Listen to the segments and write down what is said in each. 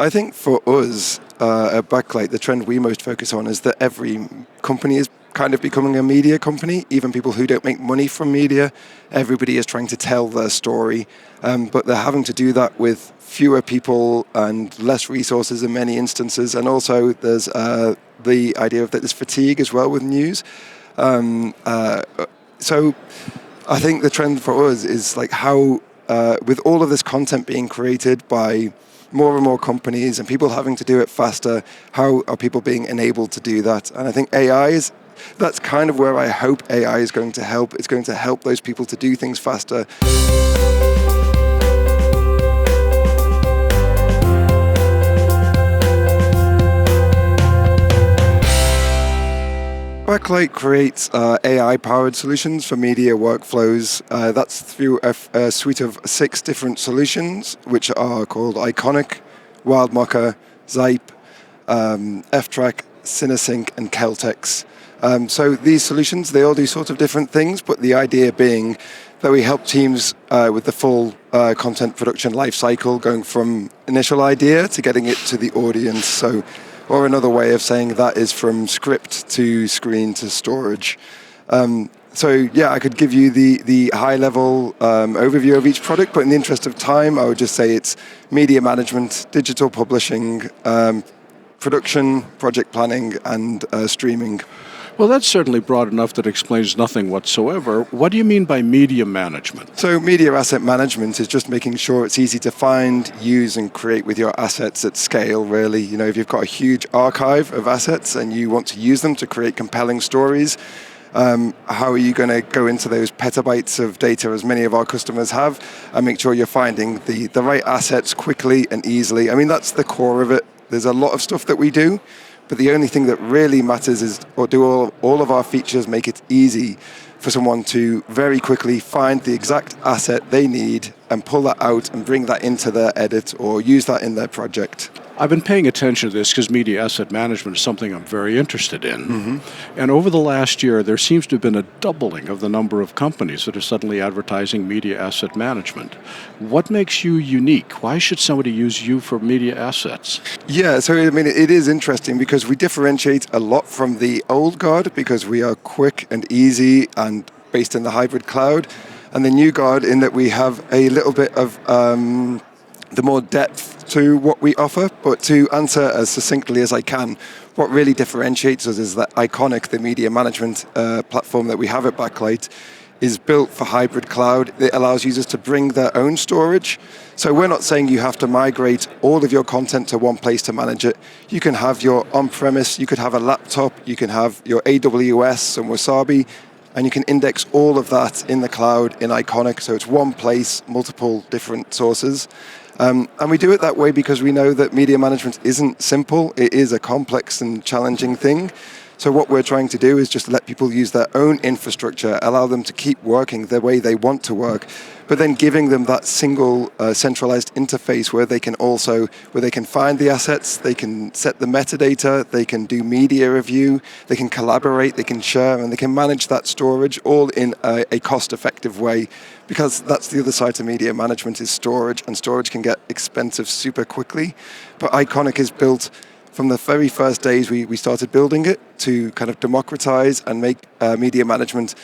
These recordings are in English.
I think for us at Backlight, the trend we most focus on is that every company is kind of becoming a media company, even people who don't make money from media. Everybody is trying to tell their story, but they're having to do that with fewer people and less resources in many instances. And also there's the idea of that there's fatigue as well with news. So I think the trend for us is like how, with all of this content being created by more and more companies and people having to do it faster, how are people being enabled to do that? And I think that's kind of where I hope AI is going to help. It's going to help those people to do things faster. Backlight creates AI-powered solutions for media workflows. That's through a suite of 6 different solutions, which are called Iconic, Wildmoka, Zype, F-Track, Cinesync, and Celtex. So these solutions, they all do sort of different things, but the idea being that we help teams with the full content production lifecycle, going from initial idea to getting it to the audience. Or another way of saying that is from script to screen to storage. I could give you the high-level overview of each product, but in the interest of time, I would just say it's media management, digital publishing, production, project planning, and streaming. Well, that's certainly broad enough that explains nothing whatsoever. What do you mean by media management? So media asset management is just making sure it's easy to find, use, and create with your assets at scale, really. You know, if you've got a huge archive of assets and you want to use them to create compelling stories, how are you going to go into those petabytes of data, as many of our customers have, and make sure you're finding the right assets quickly and easily? I mean, that's the core of it. There's a lot of stuff that we do, but the only thing that really matters is, or do all of our features make it easy for someone to very quickly find the exact asset they need and pull that out and bring that into their edit or use that in their project. I've been paying attention to this because media asset management is something I'm very interested in. Mm-hmm. And over the last year, there seems to have been a doubling of the number of companies that are suddenly advertising media asset management. What makes you unique? Why should somebody use you for media assets? Yeah, so I mean, it is interesting because we differentiate a lot from the old guard because we are quick and easy and based in the hybrid cloud. And the new guard in that we have a little bit of the more depth to what we offer, but to answer as succinctly as I can, what really differentiates us is that Iconic, the media management platform that we have at Backlight, is built for hybrid cloud. It allows users to bring their own storage. So we're not saying you have to migrate all of your content to one place to manage it. You can have your on-premise, you could have a laptop, you can have your AWS and Wasabi, and you can index all of that in the cloud in Iconic. So it's one place, multiple different sources. And we do it that way because we know that media management isn't simple. It is a complex and challenging thing. So what we're trying to do is just let people use their own infrastructure, allow them to keep working the way they want to work, but then giving them that single centralized interface where they can find the assets, they can set the metadata, they can do media review, they can collaborate, they can share, and they can manage that storage all in a cost-effective way. Because that's the other side to media management is storage, and storage can get expensive super quickly. But Iconic is built from the very first days we started building it to kind of democratize and make media management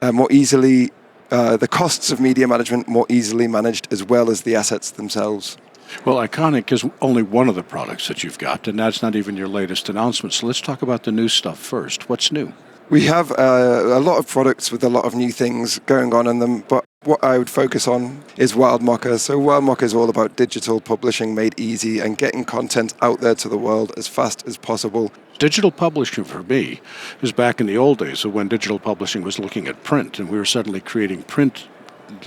more easily, the costs of media management more easily managed as well as the assets themselves. Well, Iconic is only one of the products that you've got, and that's not even your latest announcement. So let's talk about the new stuff first. What's new? We have a lot of products with a lot of new things going on in them, but what I would focus on is Wildmoka. So Wildmoka is all about digital publishing made easy and getting content out there to the world as fast as possible. Digital publishing for me is back in the old days of when digital publishing was looking at print, and we were suddenly creating print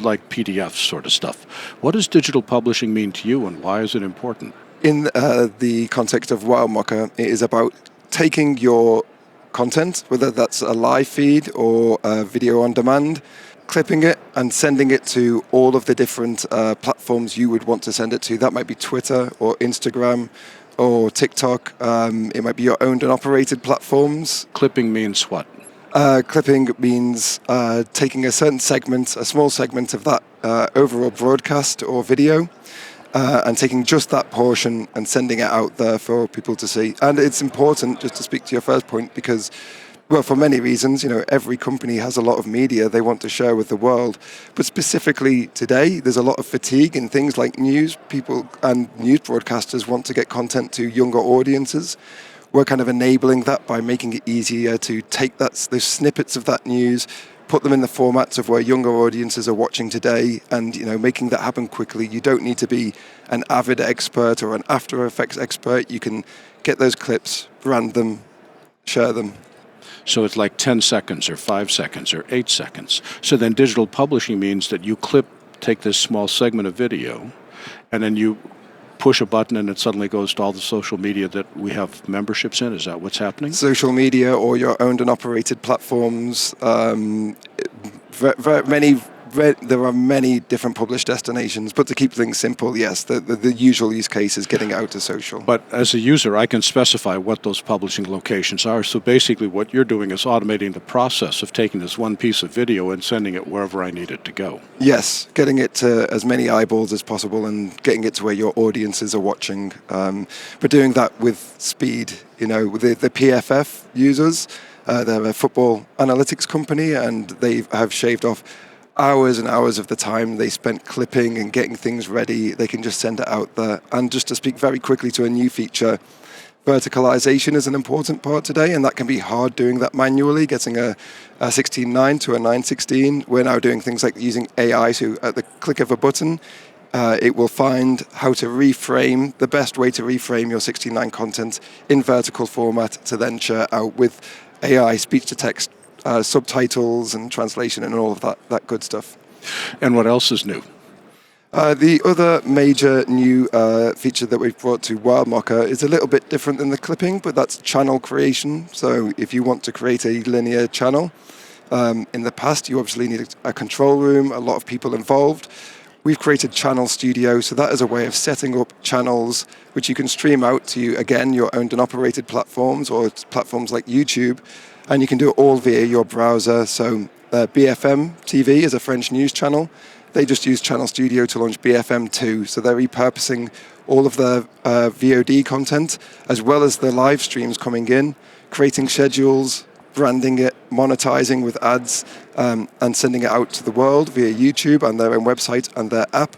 like PDFs sort of stuff. What does digital publishing mean to you, and why is it important? In the context of Wildmoka, it is about taking your content, whether that's a live feed or a video on demand, clipping it and sending it to all of the different platforms you would want to send it to. That might be Twitter or Instagram or TikTok. It might be your owned and operated platforms. Clipping means what? Clipping means taking a certain segment, a small segment of that overall broadcast or video, and taking just that portion and sending it out there for people to see. And it's important, just to speak to your first point, because, well, for many reasons, every company has a lot of media they want to share with the world. But specifically today, there's a lot of fatigue in things like news. People and news broadcasters want to get content to younger audiences. We're kind of enabling that by making it easier to take those snippets of that news, put them in the formats of where younger audiences are watching today, and making that happen quickly. You don't need to be an Avid expert or an After Effects expert. You can get those clips, brand them, share them. So it's like 10 seconds or 5 seconds or 8 seconds. So then digital publishing means that you take this small segment of video, and then you push a button and it suddenly goes to all the social media that we have memberships in. Is that what's happening? Social media or your owned and operated platforms. There are many different published destinations, but to keep things simple, yes, the usual use case is getting it out to social. But as a user, I can specify what those publishing locations are. So basically what you're doing is automating the process of taking this one piece of video and sending it wherever I need it to go. Yes, getting it to as many eyeballs as possible and getting it to where your audiences are watching. But doing that with speed. The PFF users, they're a football analytics company, and they have shaved off hours and hours of the time they spent clipping and getting things ready. They can just send it out there. And just to speak very quickly to a new feature, verticalization is an important part today, and that can be hard doing that manually, getting a 16:9 to a 9:16. We're now doing things like using AI, so at the click of a button, it will find how to reframe, the best way to reframe your 16:9 content in vertical format to then share out with AI, speech-to-text, subtitles and translation and all of that good stuff. And what else is new? The other major new feature that we've brought to Wildmoka is a little bit different than the clipping, but that's channel creation. So if you want to create a linear channel, in the past you obviously needed a control room, a lot of people involved. We've created Channel Studio, so that is a way of setting up channels which you can stream out to, again, your owned and operated platforms or platforms like YouTube, and you can do it all via your browser. So BFM TV is a French news channel. They just use Channel Studio to launch BFM2, so they're repurposing all of their VOD content, as well as the live streams coming in, creating schedules, branding it, monetizing with ads, and sending it out to the world via YouTube and their own website and their app.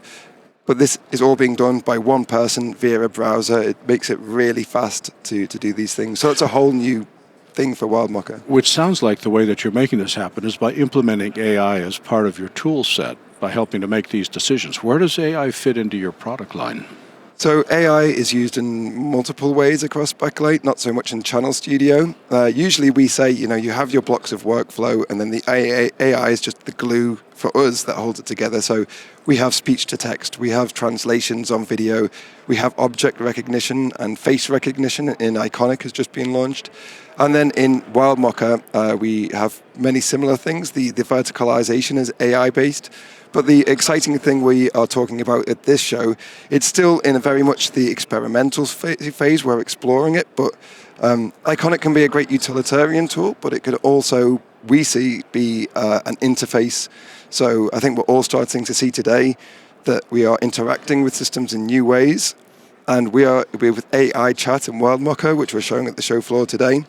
But this is all being done by one person via a browser. It makes it really fast to do these things. So it's a whole new thing for Wildmoka. Which sounds like the way that you're making this happen is by implementing AI as part of your tool set, by helping to make these decisions. Where does AI fit into your product line? So AI is used in multiple ways across Backlight, not so much in Channel Studio. Usually we say, you have your blocks of workflow, and then the AI is just the glue for us that holds it together. So we have speech to text, we have translations on video, we have object recognition and face recognition in Iconic has just been launched. And then in Wildmoka, we have many similar things. The verticalization is AI-based. But the exciting thing we are talking about at this show, it's still in a very much the experimental phase. We're exploring it, but Iconic can be a great utilitarian tool, but it could also, we see, be an interface. So I think we're all starting to see today that we are interacting with systems in new ways, and we're with AI chat in Wildmoka, which we're showing at the show floor today.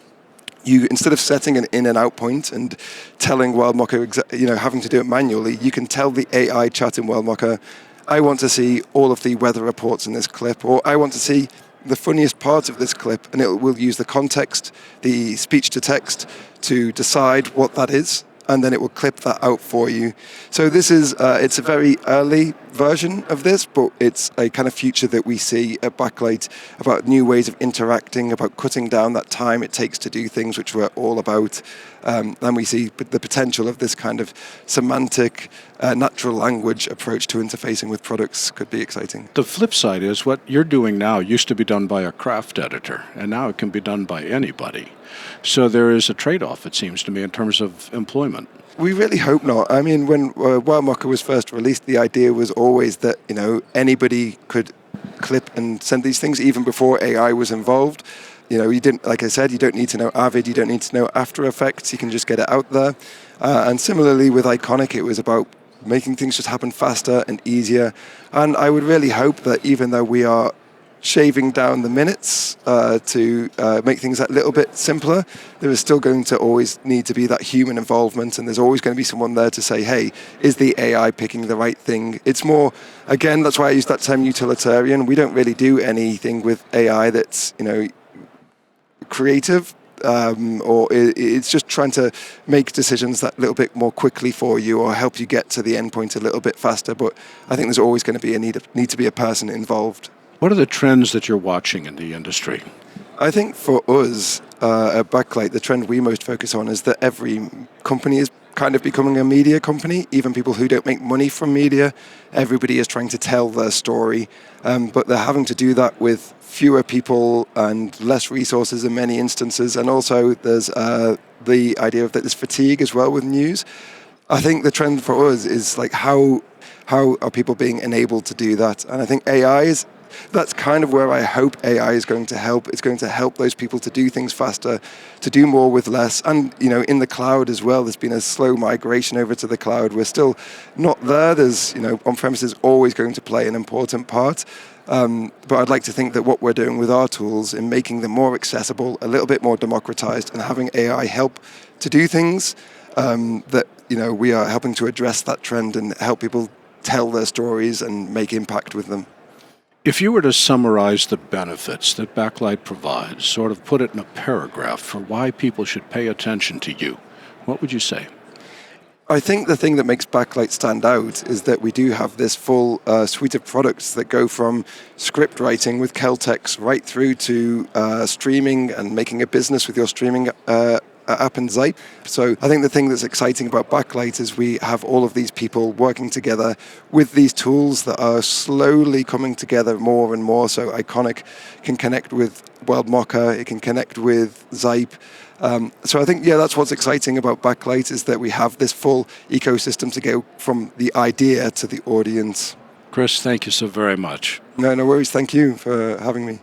You, instead of setting an in and out point and telling Wildmoka, having to do it manually, you can tell the AI chat in Wildmoka, I want to see all of the weather reports in this clip, or I want to see the funniest part of this clip, and it will use the context, the speech to text, to decide what that is, and then it will clip that out for you. So this is, it's a very early version of this, but it's a kind of future that we see at Backlight about new ways of interacting, about cutting down that time it takes to do things, which we're all about. And we see the potential of this kind of semantic, natural language approach to interfacing with products could be exciting. The flip side is what you're doing now used to be done by a craft editor, and now it can be done by anybody. So there is a trade-off, it seems to me, in terms of employment. We really hope not. I mean, when Wildmoka was first released, the idea was always that, anybody could clip and send these things, even before AI was involved. You didn't, like I said, you don't need to know Avid, you don't need to know After Effects, you can just get it out there. And similarly with Iconic, it was about making things just happen faster and easier. And I would really hope that even though we are shaving down the minutes to make things a little bit simpler, there is still going to always need to be that human involvement, and there's always going to be someone there to say, hey, is the AI picking the right thing? It's more, again, that's why I use that term utilitarian. We don't really do anything with AI that's, creative, or it's just trying to make decisions that little bit more quickly for you or help you get to the end point a little bit faster. But I think there's always going to be a need to be a person involved. What are the trends that you're watching in the industry? I think for us at Backlight, the trend we most focus on is that every company is kind of becoming a media company. Even people who don't make money from media, everybody is trying to tell their story, but they're having to do that with fewer people and less resources in many instances. And also there's the idea of that there's fatigue as well with news. I think the trend for us is like how are people being enabled to do that? And I think that's kind of where I hope AI is going to help. It's going to help those people to do things faster, to do more with less. And, in the cloud as well, there's been a slow migration over to the cloud. We're still not there. There's, on-premise is always going to play an important part. But I'd like to think that what we're doing with our tools in making them more accessible, a little bit more democratized, and having AI help to do things, that, we are helping to address that trend and help people tell their stories and make impact with them. If you were to summarize the benefits that Backlight provides, sort of put it in a paragraph for why people should pay attention to you, what would you say? I think the thing that makes Backlight stand out is that we do have this full suite of products that go from script writing with Keltex right through to streaming and making a business with your streaming app and Zype. So I think the thing that's exciting about Backlight is we have all of these people working together with these tools that are slowly coming together more and more. So Iconic can connect with Wildmoka, it can connect with Zype. So I think, that's what's exciting about Backlight is that we have this full ecosystem to go from the idea to the audience. Chris, thank you so very much. No worries. Thank you for having me.